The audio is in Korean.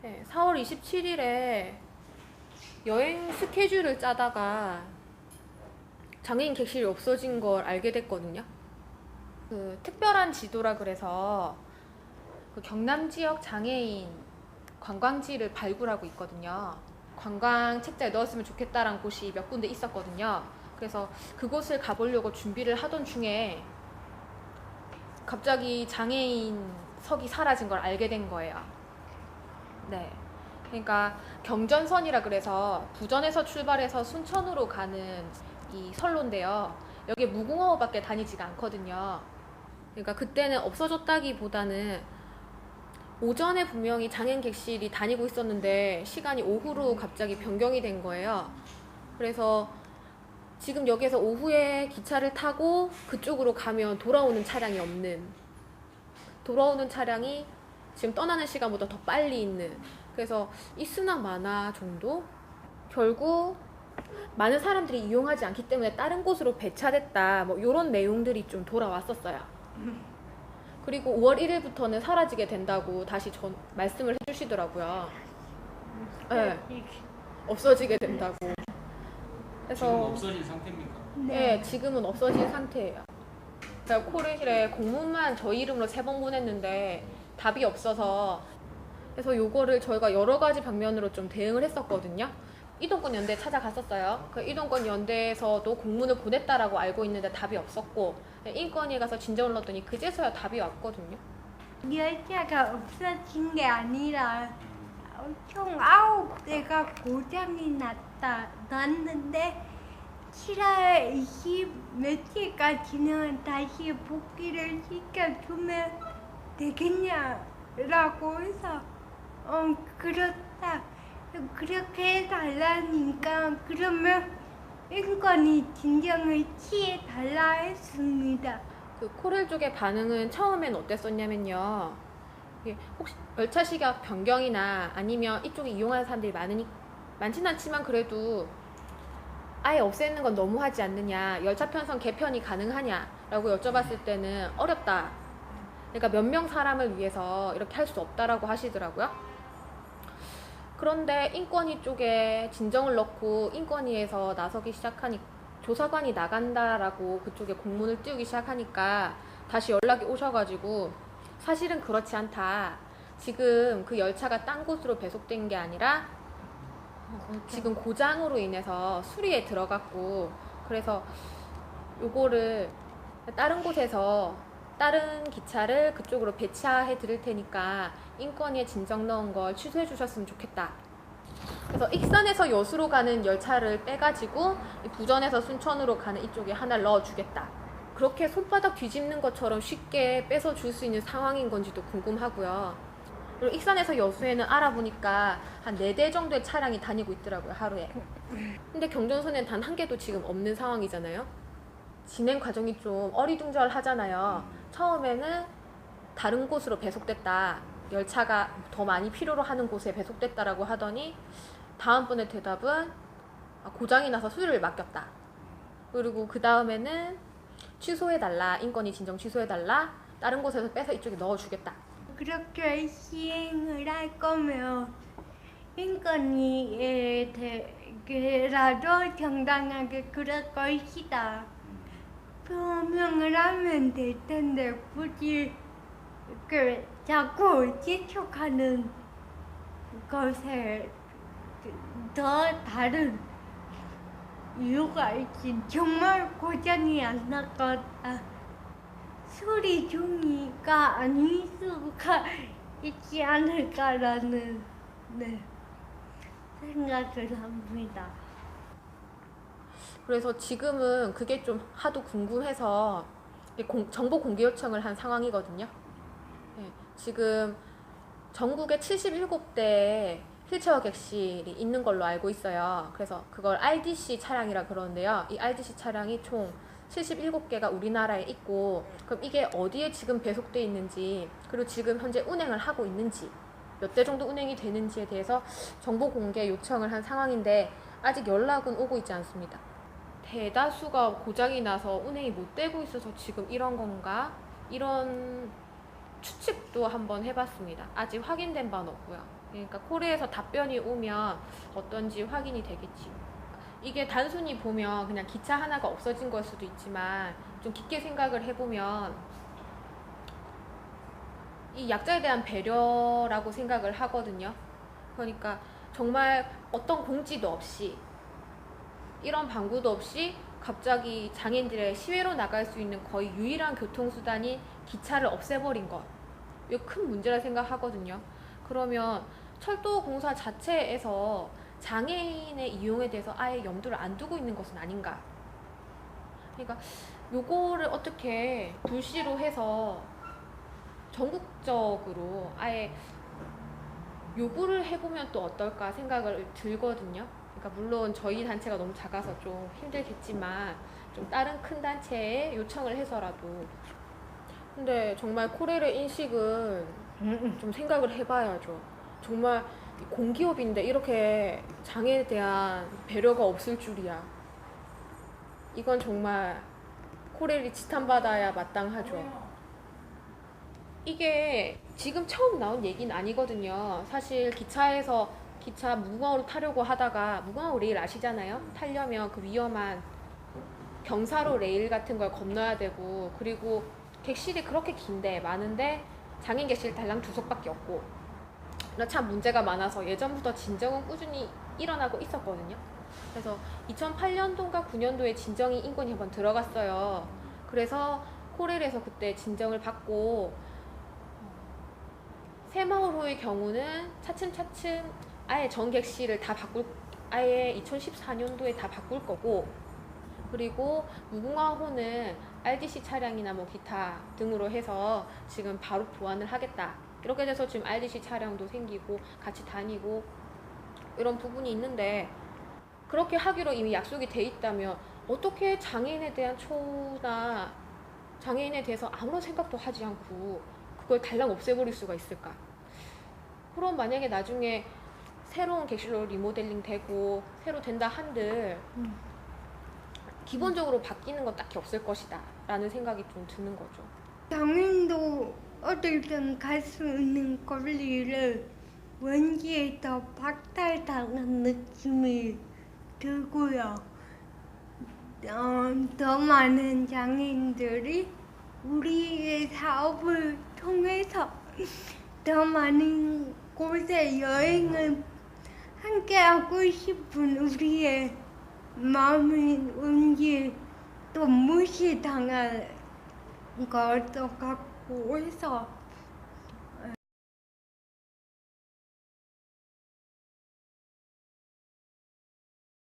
네, 4월 27일에 여행 스케줄을 짜다가 장애인 객실이 없어진 걸 알게 됐거든요. 그 특별한 지도라 그래서 그 경남 지역 장애인 관광지를 발굴하고 있거든요. 관광 책자에 넣었으면 좋겠다라는 곳이 몇 군데 있었거든요. 그래서 그곳을 가보려고 준비를 하던 중에 갑자기 장애인석이 사라진 걸 알게 된 거예요. 네. 그러니까 경전선이라 그래서 부전에서 출발해서 순천으로 가는 이 선로인데요. 여기에 무궁화호밖에 다니지가 않거든요. 그러니까 그때는 없어졌다기보다는 오전에 분명히 장애인 객실이 다니고 있었는데 시간이 오후로 갑자기 변경이 된 거예요. 그래서 지금 여기에서 오후에 기차를 타고 그쪽으로 가면 돌아오는 차량이 없는, 돌아오는 차량이 지금 떠나는 시간보다 더 빨리 있는, 그래서 있으나 마나 정도? 결국 많은 사람들이 이용하지 않기 때문에 다른 곳으로 배차됐다, 뭐 이런 내용들이 좀 돌아왔었어요. 그리고 5월 1일부터는 사라지게 된다고 다시 말씀을 해주시더라고요. 네, 없어지게 된다고. 그래서 지금 없어진 상태입니까? 네, 지금은 없어진 상태예요. 제가 코레일에 공문만 저희 이름으로 3번 보냈는데 답이 없어서, 그래서 요거를 저희가 여러 가지 방면으로 좀 대응을 했었거든요. 이동권 연대 찾아갔었어요. 그 이동권 연대에서도 공문을 보냈다라고 알고 있는데 답이 없었고, 인권위에 가서 진정을 넣었더니 그제서야 답이 왔거든요. 열차가 없어진 게 아니라 총 9대가 고장이 났는데 7월 20 며칠까지는 다시 복귀를 시켜주면 되겠냐라고 해서 그렇다, 그렇게 해달라니까 그러면 인권이 진정을 취해달라 했습니다. 그 코레일 쪽의 반응은 처음엔 어땠었냐면요. 이게 혹시 열차 시각 변경이나 아니면 이쪽에 이용하는 사람들이 많진 않지만 그래도 아예 없애는 건 너무하지 않느냐, 열차 편성 개편이 가능하냐라고 여쭤봤을 때는 어렵다. 그러니까 몇 명 사람을 위해서 이렇게 할 수 없다라고 하시더라고요. 그런데 인권위 쪽에 진정을 넣고 인권위에서 나서기 시작하니, 조사관이 나간다라고 그쪽에 공문을 띄우기 시작하니까 다시 연락이 오셔가지고 사실은 그렇지 않다. 지금 그 열차가 딴 곳으로 배속된 게 아니라 지금 고장으로 인해서 수리에 들어갔고, 그래서 요거를 다른 곳에서 다른 기차를 그쪽으로 배차해 드릴 테니까 인권위에 진정 넣은 걸 취소해 주셨으면 좋겠다. 그래서 익산에서 여수로 가는 열차를 빼가지고 부전에서 순천으로 가는 이쪽에 하나를 넣어주겠다. 그렇게 손바닥 뒤집는 것처럼 쉽게 뺏어 줄 수 있는 상황인 건지도 궁금하고요. 그리고 익산에서 여수에는 알아보니까 한 4대 정도의 차량이 다니고 있더라고요, 하루에. 근데 경전선에는 단 한 개도 지금 없는 상황이잖아요. 진행 과정이 좀 어리둥절하잖아요. 처음에는 다른 곳으로 배속됐다, 열차가 더 많이 필요로 하는 곳에 배속됐다라고 하더니 다음번에 대답은 고장이 나서 수리를 맡겼다. 그리고 그 다음에는 취소해달라, 인권위 진정 취소해달라, 다른 곳에서 빼서 이쪽에 넣어주겠다. 그렇게 시행을 할 거면 인권위에 대해라도 정당하게 그럴 것이다 표명을 하면 될 텐데 굳이 자꾸 재촉하는 것에 더 다른 이유가 있지. 정말 고장이 안 났거나 수리 중이가 아닐 수가 있지 않을까라는 생각을 합니다. 그래서 지금은 그게 좀 하도 궁금해서 정보 공개 요청을 한 상황이거든요. 네, 지금 전국에 77대의 휠체어 객실이 있는 걸로 알고 있어요. 그래서 그걸 RDC 차량이라 그러는데요. 이 RDC 차량이 총 77개가 우리나라에 있고, 그럼 이게 어디에 지금 배속돼 있는지, 그리고 지금 현재 운행을 하고 있는지, 몇 대 정도 운행이 되는지에 대해서 정보 공개 요청을 한 상황인데 아직 연락은 오고 있지 않습니다. 대다수가 고장이 나서 운행이 못 되고 있어서 지금 이런 건가? 이런 추측도 한번 해봤습니다. 아직 확인된 바는 없고요. 그러니까 코레에서 답변이 오면 어떤지 확인이 되겠지. 이게 단순히 보면 그냥 기차 하나가 없어진 걸 수도 있지만 좀 깊게 생각을 해보면 이 약자에 대한 배려라고 생각을 하거든요. 그러니까 정말 어떤 공지도 없이 이런 방구도 없이 갑자기 장애인들의 시외로 나갈 수 있는 거의 유일한 교통수단인 기차를 없애버린 것. 이거 큰 문제라 생각하거든요. 그러면 철도공사 자체에서 장애인의 이용에 대해서 아예 염두를 안 두고 있는 것은 아닌가. 그러니까 요거를 어떻게 불시로 해서 전국적으로 아예 요구를 해보면 또 어떨까 생각을 들거든요. 그러니까 물론 저희 단체가 너무 작아서 좀 힘들겠지만 좀 다른 큰 단체에 요청을 해서라도. 근데 정말 코레의 인식은 좀 생각을 해봐야죠. 정말 공기업인데 이렇게 장애에 대한 배려가 없을 줄이야. 이건 정말 코레일이 지탄받아야 마땅하죠. 이게 지금 처음 나온 얘기는 아니거든요. 사실 기차 무궁화호를 타려고 하다가 무궁화호 레일 아시잖아요? 타려면 그 위험한 경사로 레일 같은 걸 건너야 되고, 그리고 객실이 그렇게 긴데 많은데 장애인 객실 달랑 2석밖에 없고, 참 문제가 많아서 예전부터 진정은 꾸준히 일어나고 있었거든요. 그래서 2008년도인가 9년도에 진정이 인권이 한번 들어갔어요. 그래서 코레일에서 그때 진정을 받고 새마을호의 경우는 차츰차츰 아예 전객실을 다 아예 2014년도에 다 바꿀 거고, 그리고 무궁화호는 RDC 차량이나 뭐 기타 등으로 해서 지금 바로 보완을 하겠다. 이렇게 돼서 지금 RDC 차량도 생기고 같이 다니고 이런 부분이 있는데, 그렇게 하기로 이미 약속이 돼 있다면 어떻게 장애인에 대한 초나 장애인에 대해서 아무런 생각도 하지 않고 그걸 달랑 없애버릴 수가 있을까? 그럼 만약에 나중에 새로운 객실로 리모델링 되고 새로 된다 한들 기본적으로 바뀌는 건 딱히 없을 것이다 라는 생각이 좀 드는 거죠. 장인도 어딜든 갈 수 있는 권리를 왠지 더 박탈당한 느낌이 들고요. 더 많은 장애인들이 우리의 사업을 통해서 더 많은 곳에 여행을 함께하고 싶은 우리의 마음이 왠지 또 무시당할 것 같고 해서